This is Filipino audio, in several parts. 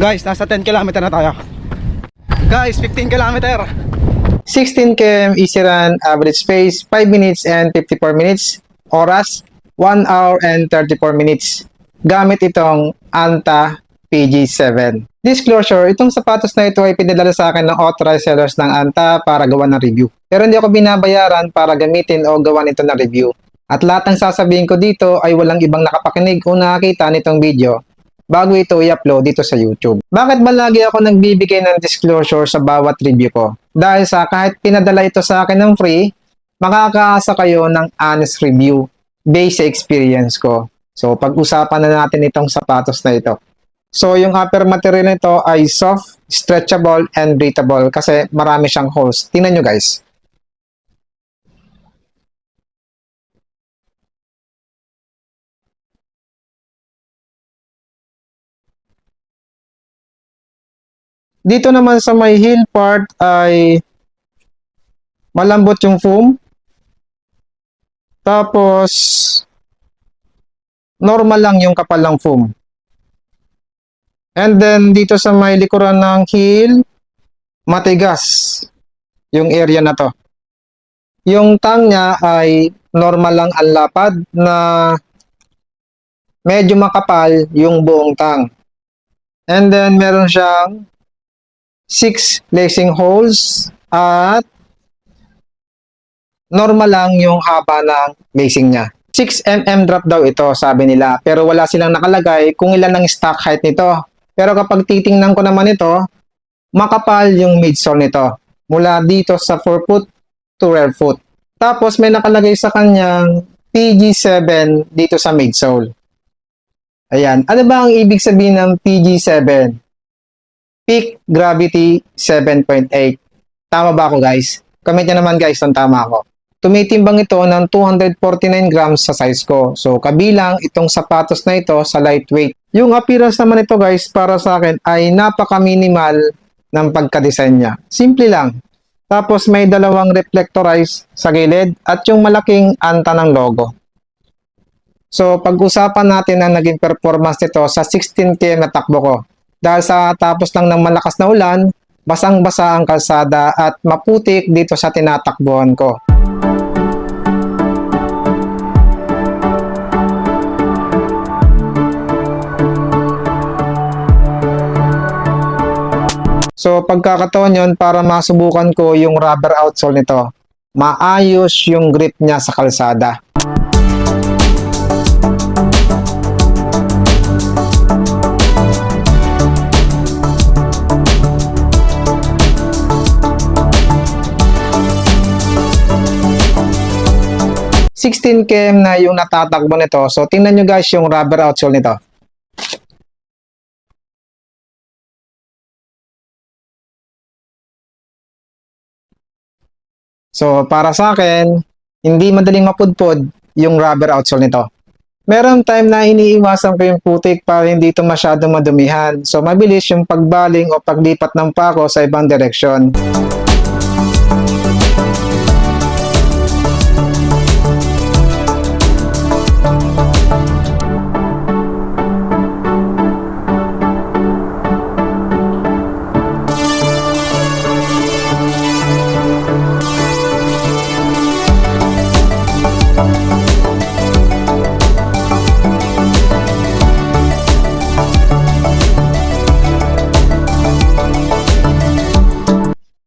Guys, nasa 10 km na tayo. Guys, 15 km. 16 km easy run, average pace 5 minutes and 54 minutes. Oras 1 hour and 34 minutes. Gamit itong Anta PG7. Disclosure, itong sapatos na ito ay pinadala sa akin ng authorized sellers ng Anta para gawa ng review. Pero hindi ako binabayaran para gamitin o gawan ito ng review. At lahat ng sasabihin ko dito ay walang ibang nakapakinig o nakakita nitong video bago ito i-upload dito sa YouTube. Bakit ba lagi ako nagbibigay ng disclosure sa bawat review ko? Dahil sa kahit pinadala ito sa akin ng free, makakaasa kayo ng honest review based sa experience ko. So, pag-usapan na natin itong sapatos na ito. So, yung upper material nito ay soft, stretchable, and breathable kasi marami siyang holes. Tingnan nyo guys. Dito naman sa may heel part ay malambot yung foam. Tapos, normal lang yung kapal ng foam. And then, dito sa may likuran ng heel, matigas yung area na to. Yung tang niya ay normal lang ang lapad na medyo makapal yung buong tang. And then, meron siyang 6 lacing holes at normal lang yung haba ng lacing niya. 6mm drop daw ito, sabi nila. Pero wala silang nakalagay kung ilan ang stock height nito. Pero kapag titingnan ko naman ito, makapal yung midsole nito. Mula dito sa forefoot to rear foot. Tapos may nakalagay sa kanyang PG7 dito sa midsole. Ayan. Ano ba ang ibig sabihin ng PG7? Peak Gravity 7.8. Tama ba ako guys? Comment nyo naman guys kung tama ako. Tumitimbang ito ng 249 grams sa size ko. So, kabilang itong sapatos na ito sa lightweight. Yung appearance naman ito guys, para sa akin ay napaka-minimal ng pagka-design niya. Simple lang. Tapos may dalawang reflectorize sa gilid at yung malaking anta ng logo. So, pag-usapan natin ang naging performance nito sa 16 km na takbo ko. Dahil sa tapos lang ng malakas na ulan, basang-basa ang kalsada at maputik dito sa tinatakbuhan ko. So pagkakataon yon para masubukan ko yung rubber outsole nito. Maayos yung grip niya sa kalsada. $16 km na yung natatakbo nito. So, tingnan nyo guys yung rubber outsole nito. So, para sa akin, hindi madaling mapudpod yung rubber outsole nito. Meron time na iniiwasan ko yung putik para hindi ito masyado madumihan. So, mabilis yung pagbaling o paglipat ng pako sa ibang direksyon.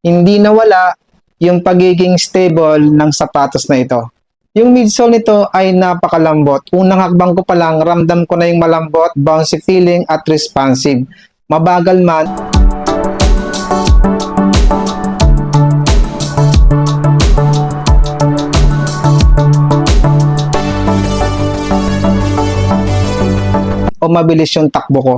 Hindi nawala yung pagiging stable ng sapatos na ito. Yung midsole nito ay napakalambot. Unang hakbang ko pa lang, ramdam ko na yung malambot, bouncy feeling at responsive. Mabagal man, o mabilis yung takbo ko.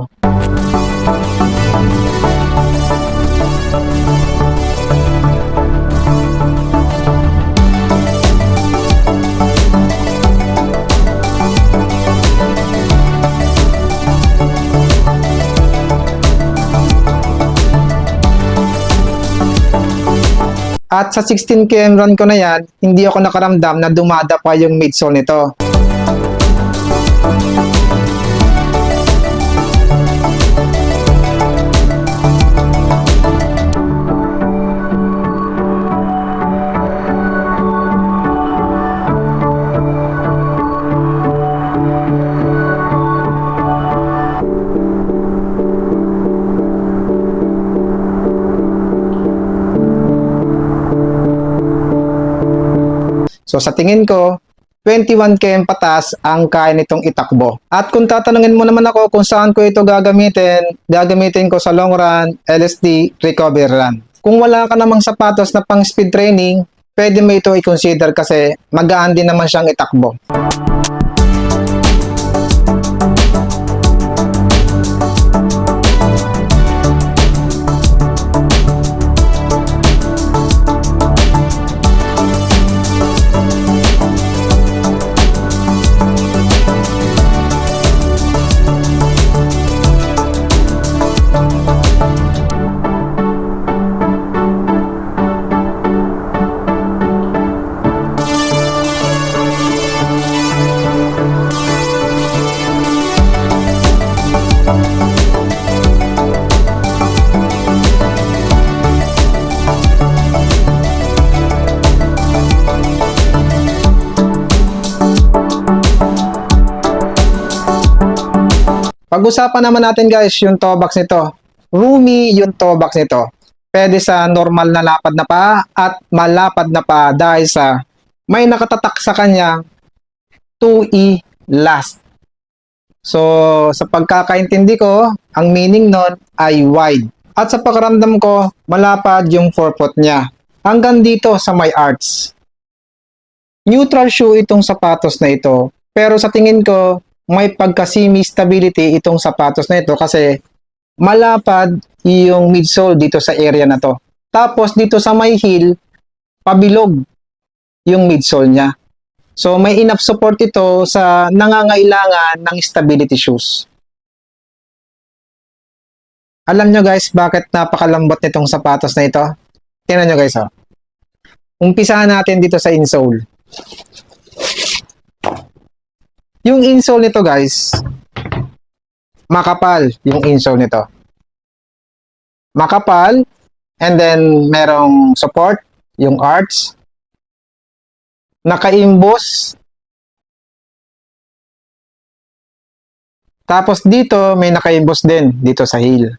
At sa 16 km run ko na yan, hindi ako nakaramdam na dumada pa yung midsole nito. So sa tingin ko, 21 km patas ang kaya nitong itakbo. At kung tatanungin mo naman ako kung saan ko ito gagamitin ko sa long run, LSD, recovery run. Kung wala ka namang sapatos na pang speed training, pwede mo ito i-consider kasi magaan din naman siyang itakbo. Pag-usapan naman natin guys yung toe box nito. Roomy yung toe box nito. Pwede sa normal na lapad na paa at malapad na paa dahil sa may nakatatak sa kanya 2E last. So sa pagkakaintindi ko, ang meaning nun ay wide. At sa pakiramdam ko, malapad yung forefoot niya. Hanggang dito sa may arch. Neutral shoe itong sapatos na ito. Pero sa tingin ko, may pagka-semi stability itong sapatos na ito kasi malapad yung midsole dito sa area na to. Tapos dito sa may heel, pabilog yung midsole niya. So may enough support ito sa nangangailangan ng stability shoes. Alam nyo guys bakit napakalambot nitong sapatos na ito? Tingnan nyo guys oh. Umpisahan natin dito sa insole. Yung insole nito guys, makapal yung insole nito. Makapal, and then merong support, yung arch. Nakaimbos. Tapos dito, may nakaimbos din, dito sa heel.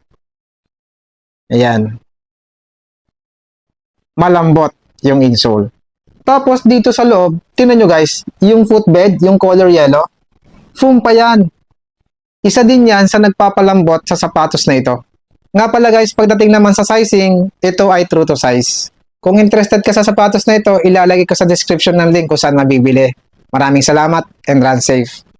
Ayan. Malambot yung insole. Tapos dito sa loob, tingnan nyo guys, yung footbed, yung color yellow, foam pa yan. Isa din yan sa nagpapalambot sa sapatos na ito. Nga pala guys, pagdating naman sa sizing, ito ay true to size. Kung interested ka sa sapatos na ito, ilalagay ko sa description ng link kung saan mabibili. Maraming salamat and run safe.